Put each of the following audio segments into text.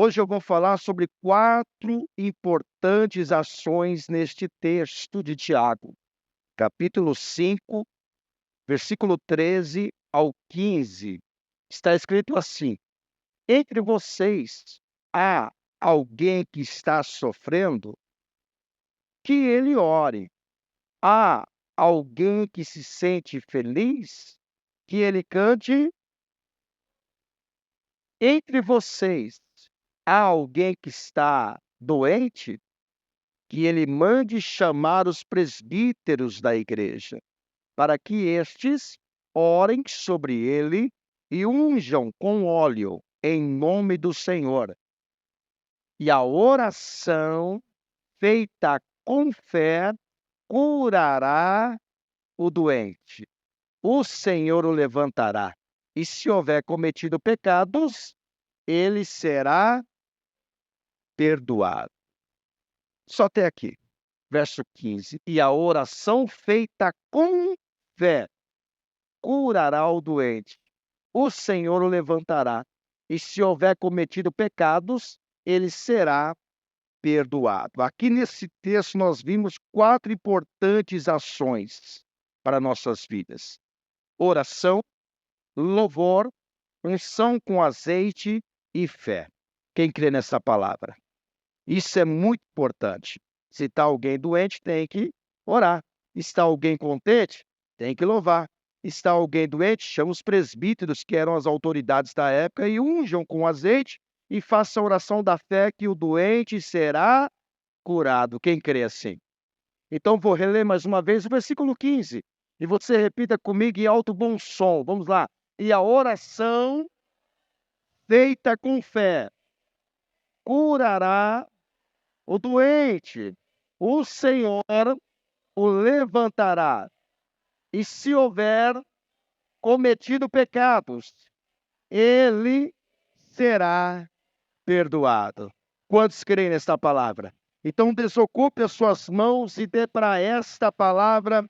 Hoje eu vou falar sobre 4 importantes ações neste texto de Tiago, capítulo 5, versículo 13 ao 15. Está escrito assim: Entre vocês há alguém que está sofrendo? Que ele ore. Há alguém que se sente feliz? Que ele cante. Entre vocês há alguém que está doente? Que ele mande chamar os presbíteros da igreja, para que estes orem sobre ele e unjam com óleo em nome do Senhor. E a oração feita com fé curará o doente. O Senhor o levantará. E se houver cometido pecados, ele será perdoado. Só até aqui. Verso 15: E a oração feita com fé curará o doente. O Senhor o levantará, e se houver cometido pecados, ele será perdoado. Aqui nesse texto nós vimos 4 importantes ações para nossas vidas: oração, louvor, unção com azeite e fé. Quem crê nessa palavra? Isso é muito importante. Se está alguém doente, tem que orar. Está alguém contente, tem que louvar. Está alguém doente, chama os presbíteros, que eram as autoridades da época, e unjam com azeite e faça a oração da fé que o doente será curado. Quem crê assim? Então vou reler mais uma vez o versículo 15. E você repita comigo em alto bom som. Vamos lá. E a oração feita com fé curará o doente. O Senhor o levantará. E se houver cometido pecados, ele será perdoado. Quantos creem nesta palavra? Então desocupe as suas mãos e dê para esta palavra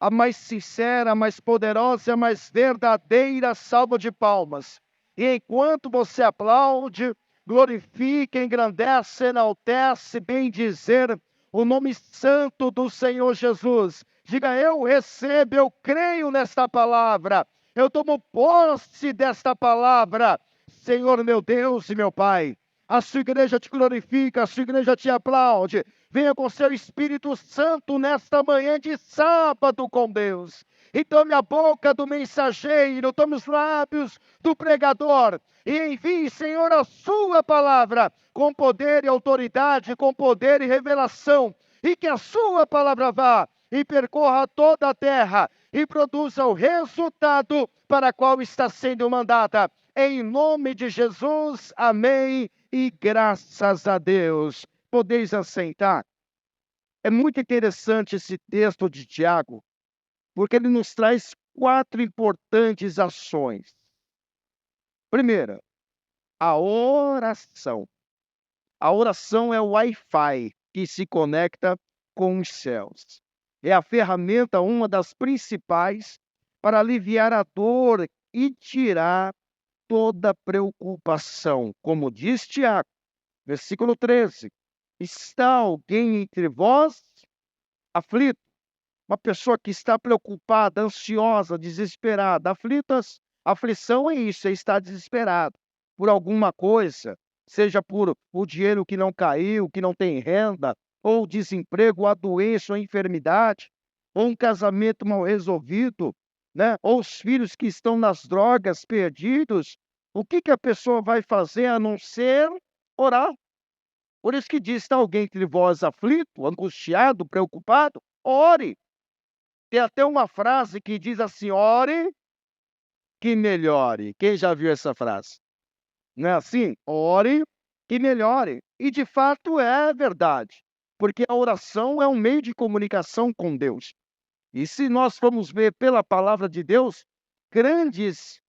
a mais sincera, a mais poderosa, a mais verdadeira salva de palmas. E enquanto você aplaude, glorifica, engrandece, enaltece, bem dizer o nome santo do Senhor Jesus. Diga: eu recebo, eu creio nesta palavra, eu tomo posse desta palavra. Senhor meu Deus e meu Pai, a sua igreja te glorifica, a sua igreja te aplaude. Venha com seu Espírito Santo nesta manhã de sábado com Deus. E tome a boca do mensageiro, tome os lábios do pregador. E envie, Senhor, a sua palavra com poder e autoridade, com poder e revelação. E que a sua palavra vá e percorra toda a terra e produza o resultado para qual está sendo mandada. Em nome de Jesus, amém e graças a Deus. Podeis assentar. É muito interessante esse texto de Tiago, porque ele nos traz 4 importantes ações. Primeira, a oração. A oração é o Wi-Fi que se conecta com os céus. É a ferramenta, uma das principais, para aliviar a dor e tirar toda preocupação. Como diz Tiago, versículo 13: Está alguém entre vós aflito? Uma pessoa que está preocupada, ansiosa, desesperada, aflitas, aflição é isso, é estar desesperado por alguma coisa, seja por o dinheiro que não caiu, que não tem renda, ou desemprego, ou a doença, ou a enfermidade, ou um casamento mal resolvido, né? Ou os filhos que estão nas drogas, perdidos. O que que a pessoa vai fazer a não ser orar? Por isso que diz: está alguém entre vós aflito, angustiado, preocupado? Ore. Tem até uma frase que diz assim: ore que melhore. Quem já viu essa frase? Não é assim? Ore que melhore. E de fato é verdade, porque a oração é um meio de comunicação com Deus. E se nós formos ver pela palavra de Deus, grandes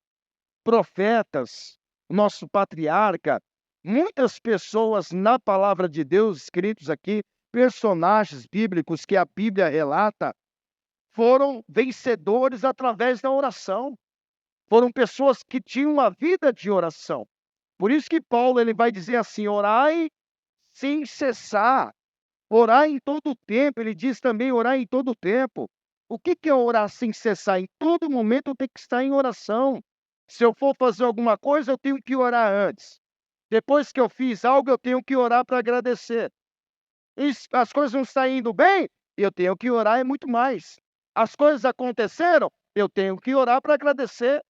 profetas, nosso patriarca, muitas pessoas na palavra de Deus escritos aqui, personagens bíblicos que a Bíblia relata, foram vencedores através da oração. Foram pessoas que tinham uma vida de oração. Por isso que Paulo ele vai dizer assim: orai sem cessar, orar em todo o tempo. Ele diz também orar em todo o tempo. O que que é orar sem cessar? Em todo momento eu tenho que estar em oração. Se eu for fazer alguma coisa, eu tenho que orar antes. Depois que eu fiz algo, eu tenho que orar para agradecer. E se as coisas não estão indo bem, eu tenho que orar é muito mais. As coisas aconteceram, eu tenho que orar para agradecer.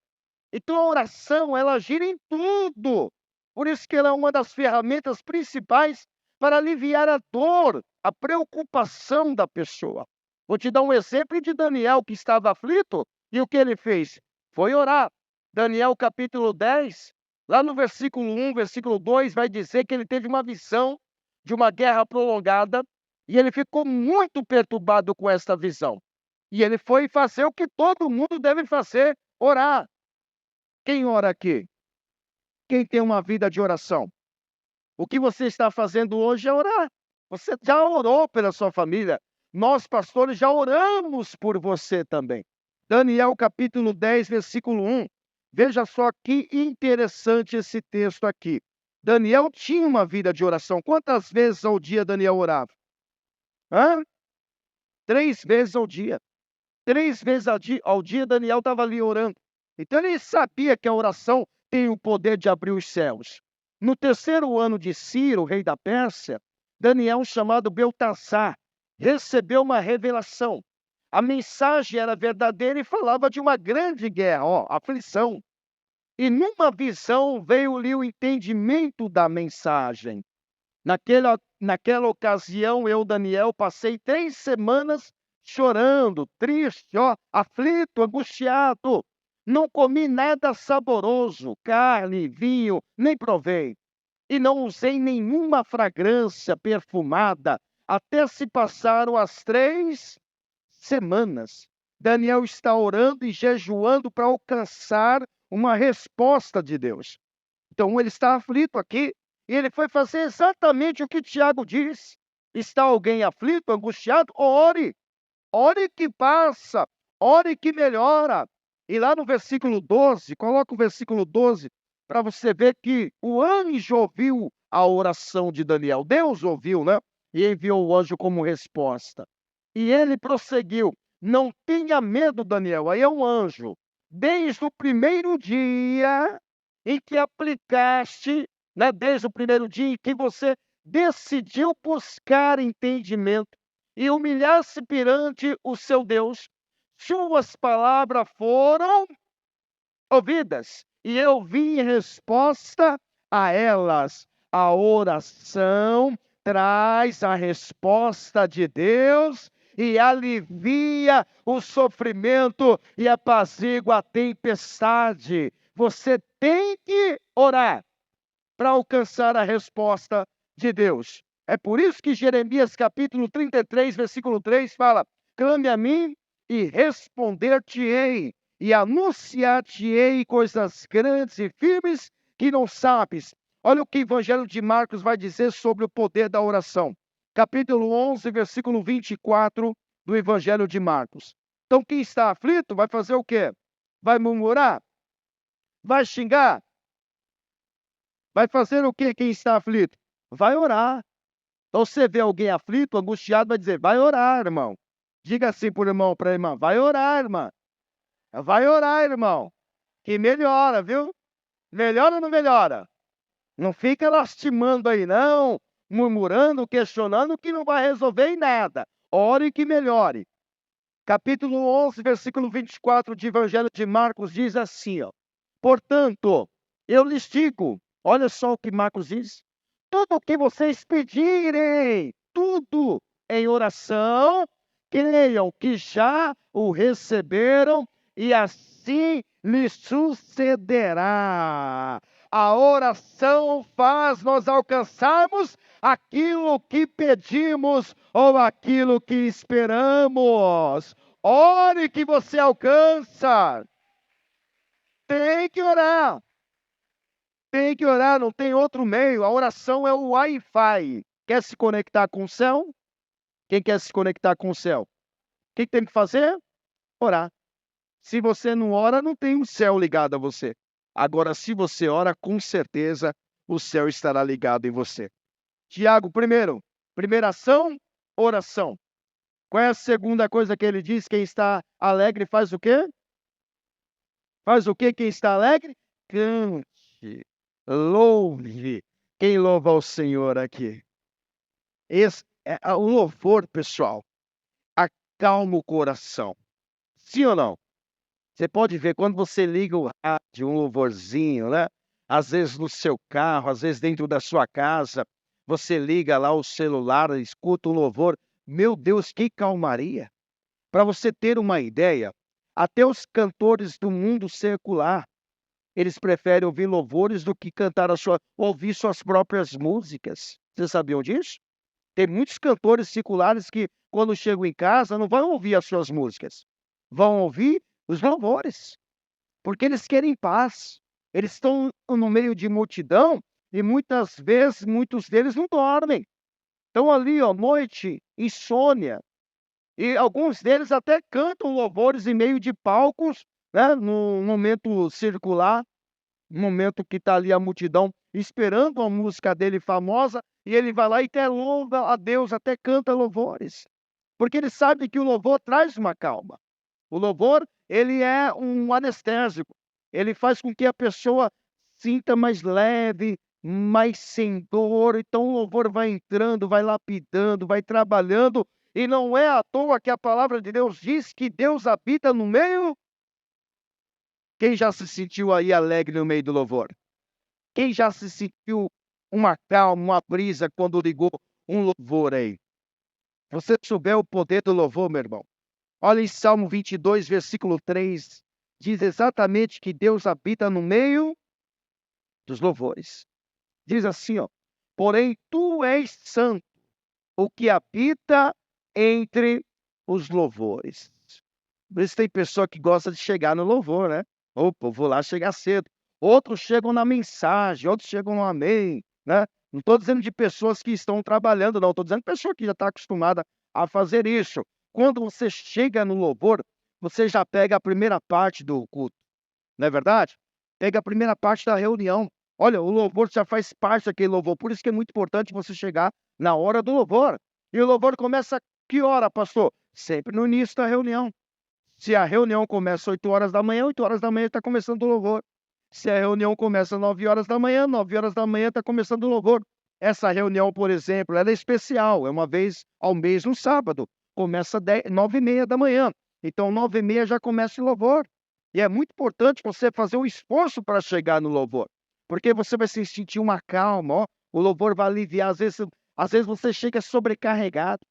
Então a oração, ela gira em tudo. Por isso que ela é uma das ferramentas principais para aliviar a dor, a preocupação da pessoa. Vou te dar um exemplo de Daniel, que estava aflito, e o que ele fez? Foi orar. Daniel capítulo 10, lá no versículo 1, versículo 2, vai dizer que ele teve uma visão de uma guerra prolongada, e ele ficou muito perturbado com esta visão. E ele foi fazer o que todo mundo deve fazer, orar. Quem ora aqui? Quem tem uma vida de oração? O que você está fazendo hoje é orar. Você já orou pela sua família. Nós, pastores, já oramos por você também. Daniel capítulo 10, versículo 1. Veja só que interessante esse texto aqui. Daniel tinha uma vida de oração. Quantas vezes ao dia Daniel orava? Hã? 3 vezes ao dia. 3 vezes ao dia Daniel estava ali orando. Então ele sabia que a oração tem o poder de abrir os céus. No terceiro ano de Ciro, rei da Pérsia, Daniel, chamado Beltassar, recebeu uma revelação. A mensagem era verdadeira e falava de uma grande guerra, ó, aflição. E numa visão veio-lhe o entendimento da mensagem. Naquela ocasião, eu, Daniel, passei 3 semanas chorando, triste, ó, aflito, angustiado. Não comi nada saboroso, carne, vinho, nem provei. E não usei nenhuma fragrância perfumada, até se passaram as 3 semanas. Daniel está orando e jejuando para alcançar uma resposta de Deus. Então ele está aflito aqui, e ele foi fazer exatamente o que Tiago diz. Está alguém aflito, angustiado? Ore, ore que passa, ore que melhora. E lá no versículo 12, coloca o versículo 12, para você ver que o anjo ouviu a oração de Daniel. Deus ouviu, né? E enviou o anjo como resposta. E ele prosseguiu: não tenha medo, Daniel. Aí é um anjo. Desde o primeiro dia em que aplicaste, né, desde o primeiro dia em que você decidiu buscar entendimento e humilhar-se perante o seu Deus, suas palavras foram ouvidas, e eu vi em resposta a elas. A oração traz a resposta de Deus e alivia o sofrimento e apazigua a tempestade. Você tem que orar para alcançar a resposta de Deus. É por isso que Jeremias capítulo 33, versículo 3 fala: clame a mim e responder-te-ei, e anunciar-te-ei coisas grandes e firmes que não sabes. Olha o que o Evangelho de Marcos vai dizer sobre o poder da oração. Capítulo 11, versículo 24 do Evangelho de Marcos. Então, quem está aflito vai fazer o quê? Vai murmurar? Vai xingar? Vai fazer o quê quem está aflito? Vai orar. Então, você vê alguém aflito, angustiado, vai dizer: vai orar, irmão. Diga assim para o irmão, para a irmã: vai orar, irmã. Vai orar, irmão. Que melhora, viu? Melhora ou não melhora? Não fica lastimando aí, não. Murmurando, questionando, que não vai resolver em nada. Ore que melhore. Capítulo 11, versículo 24 de Evangelho de Marcos diz assim, ó: portanto, eu lhes digo, olha só o que Marcos diz: tudo o que vocês pedirem, tudo em oração, creiam que já o receberam e assim lhes sucederá. A oração faz nós alcançarmos aquilo que pedimos ou aquilo que esperamos. Ore que você alcança. Tem que orar. Tem que orar, não tem outro meio. A oração é o Wi-Fi. Quer se conectar com o céu? Quem quer se conectar com o céu? O que tem que fazer? Orar. Se você não ora, não tem um céu ligado a você. Agora, se você ora, com certeza o céu estará ligado em você. Tiago, primeira ação, oração. Qual é a segunda coisa que ele diz? Quem está alegre faz o quê? Faz o quê quem está alegre? Cante, louve. Quem louva ao Senhor aqui? O louvor, pessoal, acalma o coração. Sim ou não? Você pode ver quando você liga o rádio, um louvorzinho, né? Às vezes no seu carro, às vezes dentro da sua casa, você liga lá o celular, escuta um louvor. Meu Deus, que calmaria! Para você ter uma ideia, até os cantores do mundo secular, eles preferem ouvir louvores do que cantar ouvir suas próprias músicas. Vocês sabiam disso? Tem muitos cantores seculares que, quando chegam em casa, não vão ouvir as suas músicas, vão ouvir os louvores, porque eles querem paz. Eles estão no meio de multidão e muitas vezes muitos deles não dormem. Estão ali, ó, noite, insônia. E alguns deles até cantam louvores em meio de palcos, né, no momento circular, no momento que está ali a multidão esperando a música dele famosa, e ele vai lá e até louva a Deus, até canta louvores, porque ele sabe que o louvor traz uma calma. O louvor, ele é um anestésico, ele faz com que a pessoa sinta mais leve, mais sem dor. Então o louvor vai entrando, vai lapidando, vai trabalhando, e não é à toa que a palavra de Deus diz que Deus habita no meio. Quem já se sentiu aí alegre no meio do louvor? Quem já se sentiu uma calma, uma brisa quando ligou um louvor aí? Você souber o poder do louvor, meu irmão. Olha em Salmo 22, versículo 3, diz exatamente que Deus habita no meio dos louvores. Diz assim, ó: porém tu és santo, o que habita entre os louvores. Por isso tem pessoa que gosta de chegar no louvor, né? Opa, eu vou lá chegar cedo. Outros chegam na mensagem, outros chegam no amém, né? Não estou dizendo de pessoas que estão trabalhando, não. Estou dizendo de pessoa que já está acostumada a fazer isso. Quando você chega no louvor, você já pega a primeira parte do culto, não é verdade? Pega a primeira parte da reunião. Olha, o louvor já faz parte daquele louvor. Por isso que é muito importante você chegar na hora do louvor. E o louvor começa que hora, pastor? Sempre no início da reunião. Se a reunião começa às 8 horas da manhã, 8 horas da manhã está começando o louvor. Se a reunião começa às 9 horas da manhã, 9 horas da manhã está começando o louvor. Essa reunião, por exemplo, ela é especial, é uma vez ao mês no sábado. Começa 9h30 da manhã. Então, 9h30 já começa o louvor. E é muito importante você fazer um esforço para chegar no louvor, porque você vai se sentir uma calma, ó. O louvor vai aliviar, às vezes você chega sobrecarregado,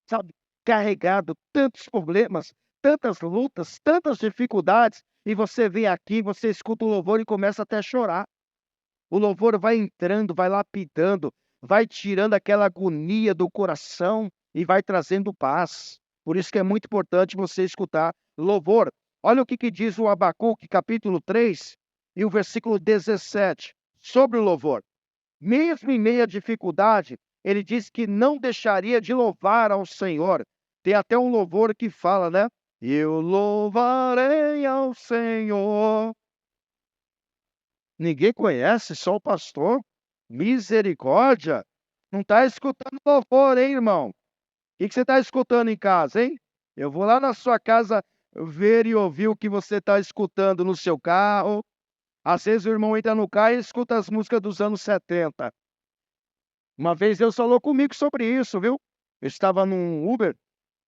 sabe? Carregado, tantos problemas, tantas lutas, tantas dificuldades, e você vem aqui, você escuta o louvor e começa até a chorar. O louvor vai entrando, vai lapidando, vai tirando aquela agonia do coração e vai trazendo paz. Por isso que é muito importante você escutar louvor. Olha o que diz o Abacuque, capítulo 3, e o versículo 17, sobre o louvor. Mesmo em meio à dificuldade, ele diz que não deixaria de louvar ao Senhor. Tem até um louvor que fala, né? Eu louvarei ao Senhor. Ninguém conhece, só o pastor? Misericórdia! Não está escutando louvor, hein, irmão? O que você está escutando em casa, hein? Eu vou lá na sua casa ver e ouvir o que você está escutando no seu carro. Às vezes o irmão entra no carro e escuta as músicas dos anos 70. Uma vez Deus falou comigo sobre isso, viu? Eu estava num Uber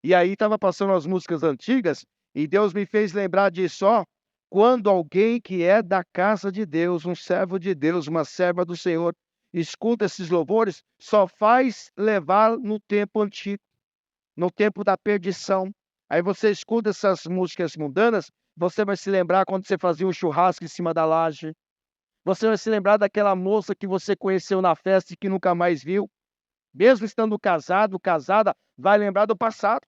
e aí estava passando as músicas antigas e Deus me fez lembrar disso, ó. Quando alguém que é da casa de Deus, um servo de Deus, uma serva do Senhor, escuta esses louvores, só faz levar no tempo antigo, no tempo da perdição. Aí você escuta essas músicas mundanas, você vai se lembrar quando você fazia um churrasco em cima da laje. Você vai se lembrar daquela moça que você conheceu na festa e que nunca mais viu. Mesmo estando casado, casada, vai lembrar do passado.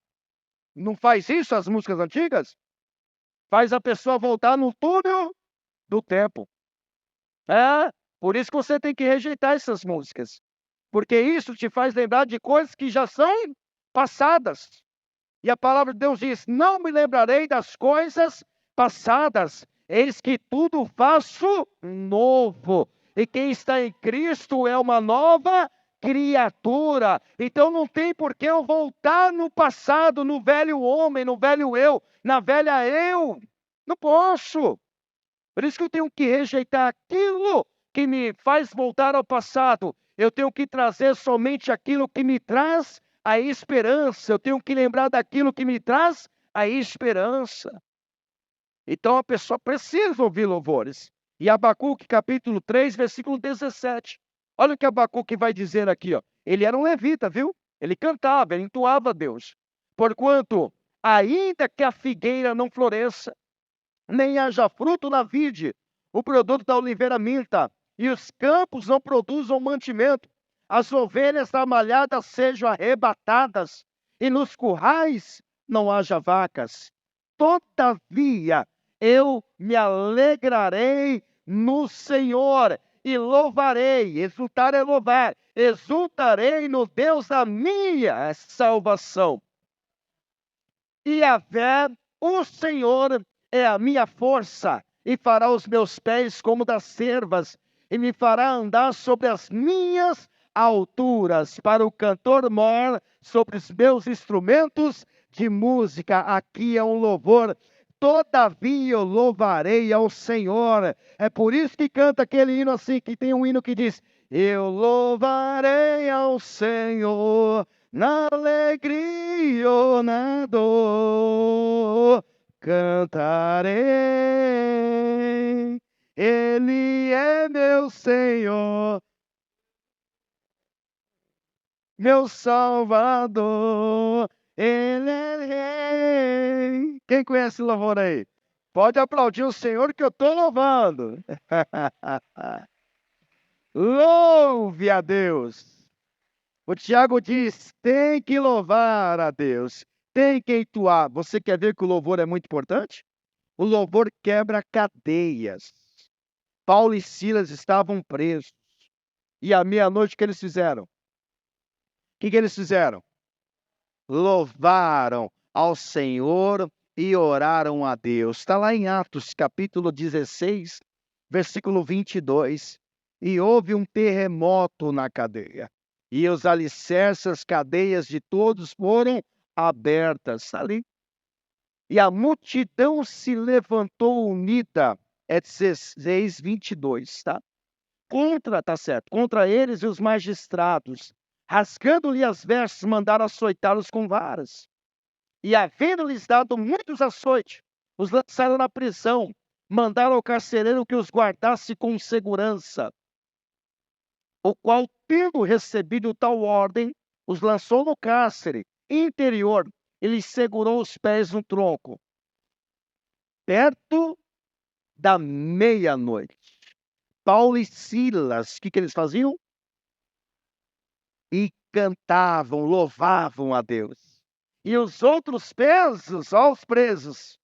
Não faz isso as músicas antigas? Faz a pessoa voltar no túnel do tempo. É, por isso que você tem que rejeitar essas músicas, porque isso te faz lembrar de coisas que já são passadas. E a palavra de Deus diz: não me lembrarei das coisas passadas. Eis que tudo faço novo. E quem está em Cristo é uma nova criatura. Então não tem por que eu voltar no passado, no velho homem, no velho eu, na velha eu. Não posso. Por isso que eu tenho que rejeitar aquilo que me faz voltar ao passado. Eu tenho que trazer somente aquilo que me traz a esperança. Eu tenho que lembrar daquilo que me traz a esperança. Então a pessoa precisa ouvir louvores. E Abacuque capítulo 3, versículo 17. Olha o que Abacuque vai dizer aqui. Ó. Ele era um levita, viu? Ele cantava, ele entoava a Deus. Porquanto, ainda que a figueira não floresça, nem haja fruto na vide, o produto da oliveira minta, e os campos não produzam mantimento, as ovelhas amalhadas sejam arrebatadas, e nos currais não haja vacas. Todavia, eu me alegrarei no Senhor, e louvarei, exultar é louvar, exultarei no Deus da minha salvação. E a fé, o Senhor é a minha força, e fará os meus pés como das cervas, e me fará andar sobre as minhas alturas, para o cantor mor sobre os meus instrumentos de música. Aqui é um louvor. Todavia eu louvarei ao Senhor. É por isso que canta aquele hino assim, que tem um hino que diz: eu louvarei ao Senhor na alegria ou na dor, cantarei, Ele é meu Senhor, meu Salvador, Ele é Rei. Quem conhece o louvor aí? Pode aplaudir o Senhor que eu estou louvando. Louve a Deus. O Tiago diz: tem que louvar a Deus, tem que entoar. Você quer ver que o louvor é muito importante? O louvor quebra cadeias. Paulo e Silas estavam presos. E à meia-noite, o que eles fizeram? O que eles fizeram? Louvaram ao Senhor e oraram a Deus. Está lá em Atos, capítulo 16, versículo 22. E houve um terremoto na cadeia. E os alicerces, as cadeias de todos foram abertas. Está ali. E a multidão se levantou unida. É 16, 22, tá? Tá certo, contra eles e os magistrados, rasgando-lhe as vestes, mandaram açoitá-los com varas. E havendo-lhes dado muitos açoites, os lançaram na prisão, mandaram ao carcereiro que os guardasse com segurança, o qual, tendo recebido tal ordem, os lançou no cárcere interior e lhes segurou os pés no tronco, perto da meia-noite. Paulo e Silas, o que eles faziam? E cantavam, louvavam a Deus. E os outros presos, ó, os presos,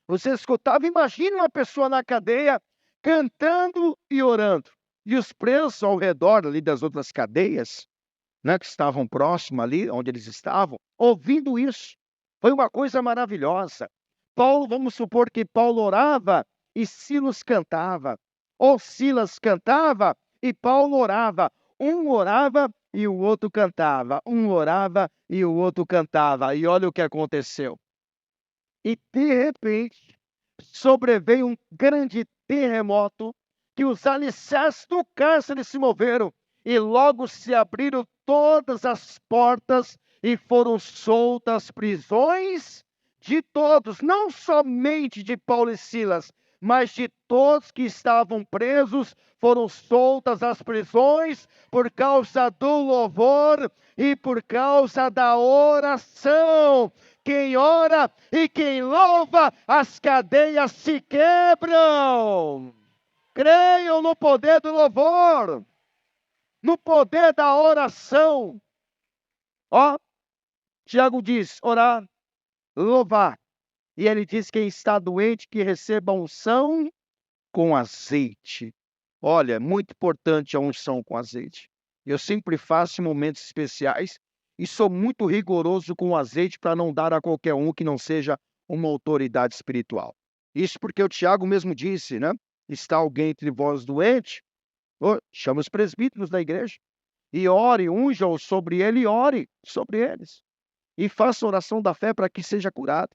você escutava, imagina uma pessoa na cadeia cantando e orando. E os presos ao redor ali das outras cadeias, né, que estavam próximos ali, onde eles estavam, ouvindo isso. Foi uma coisa maravilhosa. Paulo, vamos supor que Paulo orava e Silas cantava. Ou Silas cantava e Paulo orava. Um orava e o outro cantava. Um orava e o outro cantava. E olha o que aconteceu. E de repente, sobreveio um grande terremoto, que os alicerces do cárcere se moveram, e logo se abriram todas as portas, e foram soltas as prisões de todos, não somente de Paulo e Silas, mas de todos que estavam presos. Foram soltas as prisões por causa do louvor e por causa da oração. Quem ora e quem louva, as cadeias se quebram. Creiam no poder do louvor, no poder da oração. Ó, Tiago diz: orar, louvar. E ele diz: quem está doente, que receba unção com azeite. Olha, é muito importante a unção com azeite. Eu sempre faço em momentos especiais e sou muito rigoroso com o azeite para não dar a qualquer um que não seja uma autoridade espiritual. Isso porque o Tiago mesmo disse, né? Está alguém entre vós doente? Chama os presbíteros da igreja e ore, unja-o sobre ele e ore sobre eles. E faça oração da fé para que seja curado.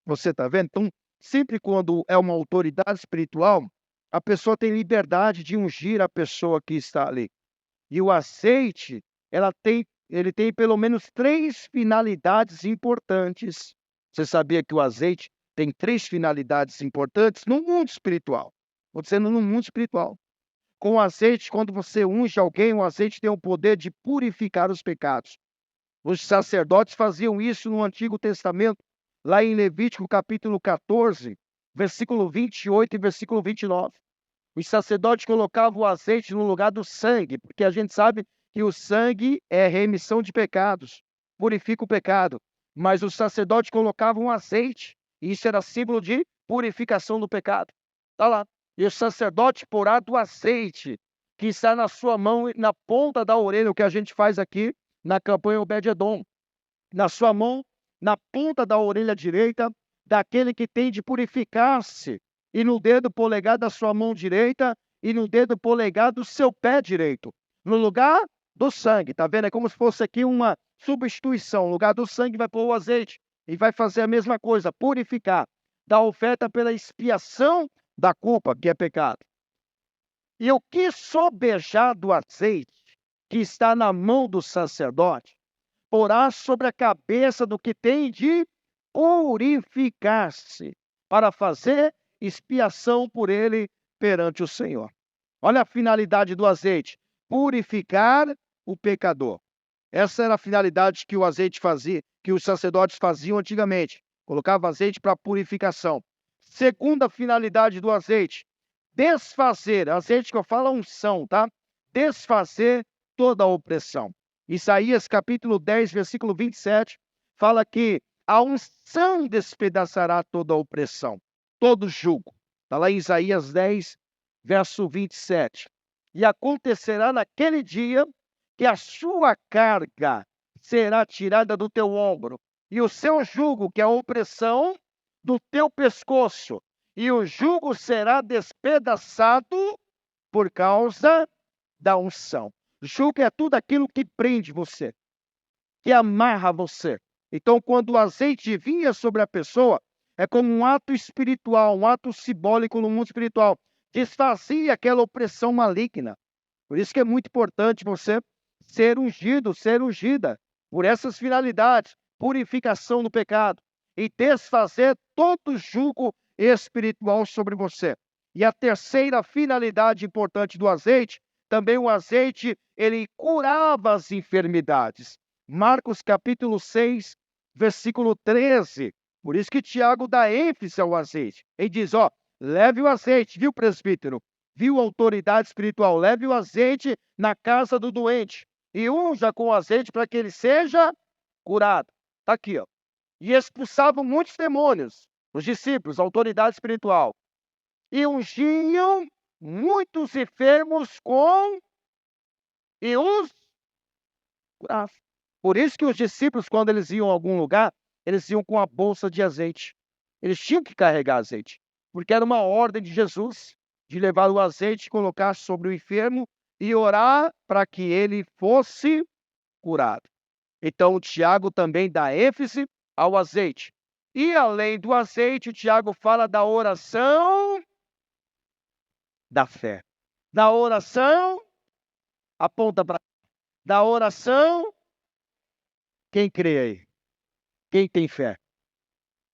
Você está vendo? Então, sempre quando é uma autoridade espiritual, a pessoa tem liberdade de ungir a pessoa que está ali. E o azeite, ele tem pelo menos 3 finalidades importantes. Você sabia que o azeite tem 3 finalidades importantes no mundo espiritual? Estou dizendo no mundo espiritual. Com o azeite, quando você unge alguém, o azeite tem o poder de purificar os pecados. Os sacerdotes faziam isso no Antigo Testamento, lá em Levítico capítulo 14, versículo 28 e versículo 29. Os sacerdotes colocavam o azeite no lugar do sangue, porque a gente sabe que o sangue é remissão de pecados, purifica o pecado. Mas os sacerdotes colocavam azeite, e isso era símbolo de purificação do pecado. Está lá. E o sacerdote porá do azeite que está na sua mão, na ponta da orelha, o que a gente faz aqui na campanha Obed-Edom. Na sua mão, na ponta da orelha direita, daquele que tem de purificar-se, e no dedo polegar da sua mão direita, e no dedo polegar do seu pé direito, no lugar do sangue. Tá vendo? É como se fosse aqui uma substituição. No lugar do sangue vai pôr o azeite e vai fazer a mesma coisa, purificar, dar oferta pela expiação da culpa, que é pecado. E o que sobejar do azeite que está na mão do sacerdote, porá sobre a cabeça do que tem de purificar-se, para fazer expiação por ele perante o Senhor. Olha a finalidade do azeite: purificar o pecador. Essa era a finalidade que o azeite fazia, que os sacerdotes faziam antigamente. Colocava azeite para purificação. Segunda finalidade do azeite: desfazer. Azeite que eu falo é unção, tá? Desfazer toda a opressão. Isaías capítulo 10, versículo 27, fala que a unção despedaçará toda a opressão, todo jugo. Está lá em Isaías 10, verso 27. E acontecerá naquele dia que a sua carga será tirada do teu ombro, e o seu jugo, que é a opressão, do teu pescoço, e o jugo será despedaçado por causa da unção. Jugo é tudo aquilo que prende você, que amarra você. Então, quando o azeite vinha sobre a pessoa, é como um ato espiritual, um ato simbólico no mundo espiritual. Desfazia aquela opressão maligna. Por isso que é muito importante você ser ungido, ser ungida, por essas finalidades, purificação do pecado e desfazer todo jugo espiritual sobre você. E a terceira finalidade importante do azeite, também o azeite, ele curava as enfermidades. Marcos capítulo 6, versículo 13. Por isso que Tiago dá ênfase ao azeite. Ele diz, leve o azeite, viu, presbítero? Viu, autoridade espiritual? Leve o azeite na casa do doente e unja com o azeite para que ele seja curado. Está aqui, ó. E expulsavam muitos demônios, os discípulos, a autoridade espiritual. E ungiam muitos enfermos com e os curavam. Por isso que os discípulos, quando eles iam a algum lugar, eles iam com a bolsa de azeite. Eles tinham que carregar azeite, porque era uma ordem de Jesus de levar o azeite, colocar sobre o enfermo e orar para que ele fosse curado. Então, o Tiago também dá ênfase ao azeite. E além do azeite, o Tiago fala da oração da fé. Da oração, aponta para da oração, quem crê aí? Quem tem fé?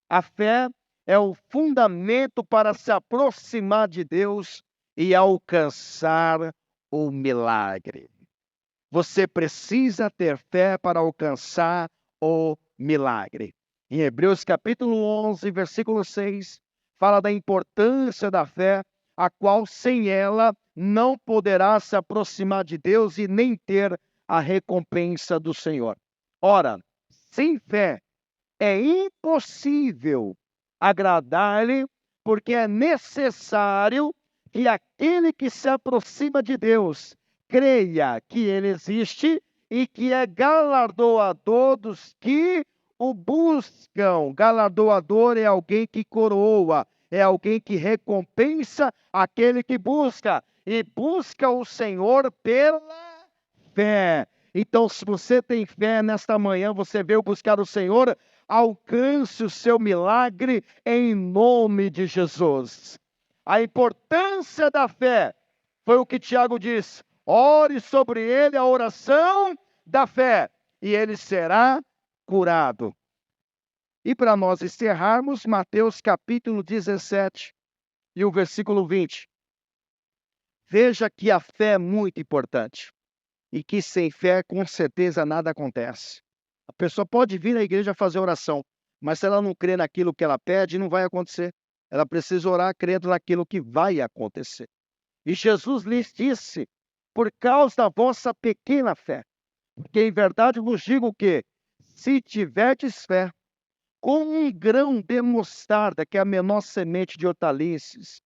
A fé é o fundamento para se aproximar de Deus e alcançar o milagre. Você precisa ter fé para alcançar o milagre. Em Hebreus capítulo 11, versículo 6, fala da importância da fé, a qual sem ela não poderá se aproximar de Deus e nem ter a recompensa do Senhor. Ora, sem fé é impossível agradar-lhe, porque é necessário que aquele que se aproxima de Deus creia que ele existe e que é galardoador dos que o buscam. Galardoador é alguém que coroa, é alguém que recompensa aquele que busca, e busca o Senhor pela fé. Então, se você tem fé nesta manhã, você veio buscar o Senhor, alcance o seu milagre em nome de Jesus. A importância da fé foi o que Tiago diz: ore sobre ele a oração da fé, e ele será curado. E para nós encerrarmos, Mateus capítulo 17 e o versículo 20. Veja que a fé é muito importante e que sem fé, com certeza, nada acontece. A pessoa pode vir à igreja fazer oração, mas se ela não crê naquilo que ela pede, não vai acontecer. Ela precisa orar crendo naquilo que vai acontecer. E Jesus lhes disse: por causa da vossa pequena fé, porque em verdade vos digo que, se tiverdes fé, com um grão de mostarda, que é a menor semente de hortaliças,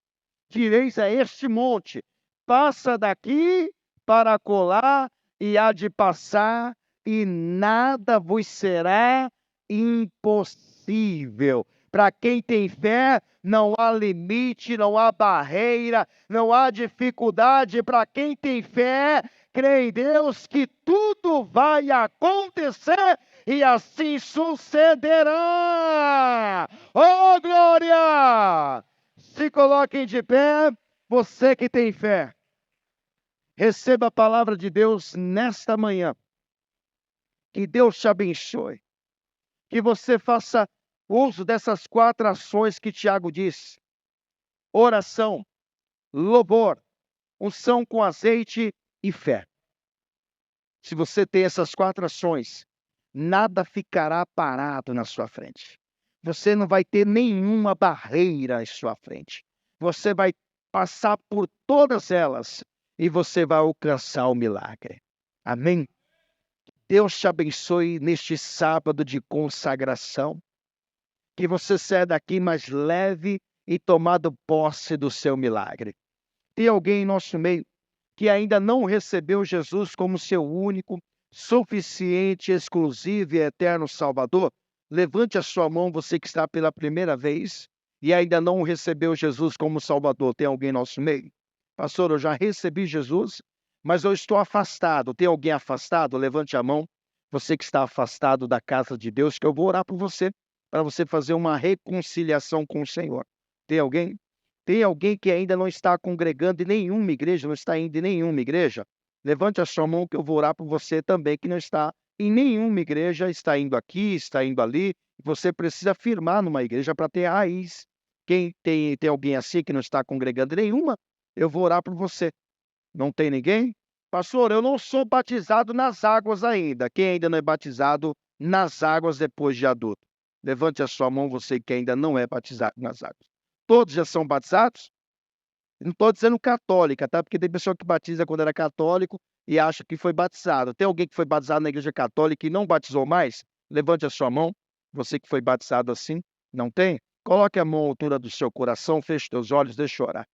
direis a este monte: passa daqui para acolá, e há de passar, e nada vos será impossível. Para quem tem fé, não há limite, não há barreira, não há dificuldade. Para quem tem fé, crê em Deus que tudo vai acontecer e assim sucederá. Oh, glória! Se coloquem de pé, você que tem fé. Receba a palavra de Deus nesta manhã. Que Deus te abençoe. Que você faça uso dessas 4 ações que Tiago diz: oração, louvor, unção com azeite e fé. Se você tem essas 4 ações, nada ficará parado na sua frente. Você não vai ter nenhuma barreira em sua frente. Você vai passar por todas elas e você vai alcançar o milagre. Amém? Deus te abençoe neste sábado de consagração. Que você saia daqui mais leve e tomado posse do seu milagre. Tem alguém em nosso meio que ainda não recebeu Jesus como seu único, suficiente, exclusivo e eterno Salvador? Levante a sua mão, você que está pela primeira vez e ainda não recebeu Jesus como Salvador. Tem alguém em nosso meio? Pastor, eu já recebi Jesus, mas eu estou afastado. Tem alguém afastado? Levante a mão. Você que está afastado da casa de Deus, que eu vou orar por você, para você fazer uma reconciliação com o Senhor. Tem alguém? Tem alguém que ainda não está congregando em nenhuma igreja, não está indo em nenhuma igreja? Levante a sua mão que eu vou orar por você também, que não está em nenhuma igreja, está indo aqui, está indo ali. Você precisa firmar numa igreja para ter raiz. Quem tem alguém assim que não está congregando em nenhuma, eu vou orar por você. Não tem ninguém? Pastor, eu não sou batizado nas águas ainda. Quem ainda não é batizado nas águas depois de adulto? Levante a sua mão, você que ainda não é batizado nas águas. Todos já são batizados? Não estou dizendo católica, tá? Porque tem pessoa que batiza quando era católico e acha que foi batizado. Tem alguém que foi batizado na igreja católica e não batizou mais? Levante a sua mão. Você que foi batizado assim, não tem? Coloque a mão à altura do seu coração, feche seus olhos, deixe eu orar.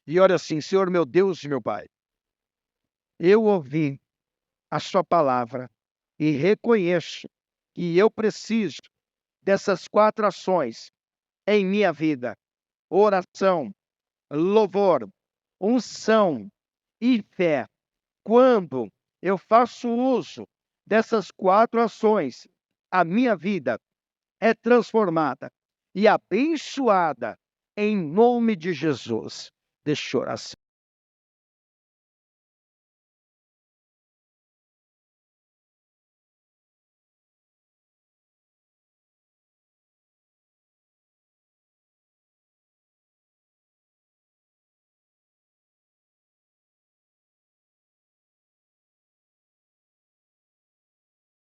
E ore assim: Senhor meu Deus e meu Pai, eu ouvi a sua palavra e reconheço que eu preciso dessas 4 ações em minha vida: oração, louvor, unção e fé. Quando eu faço uso dessas 4 ações, a minha vida é transformada e abençoada em nome de Jesus. Deixa eu orar.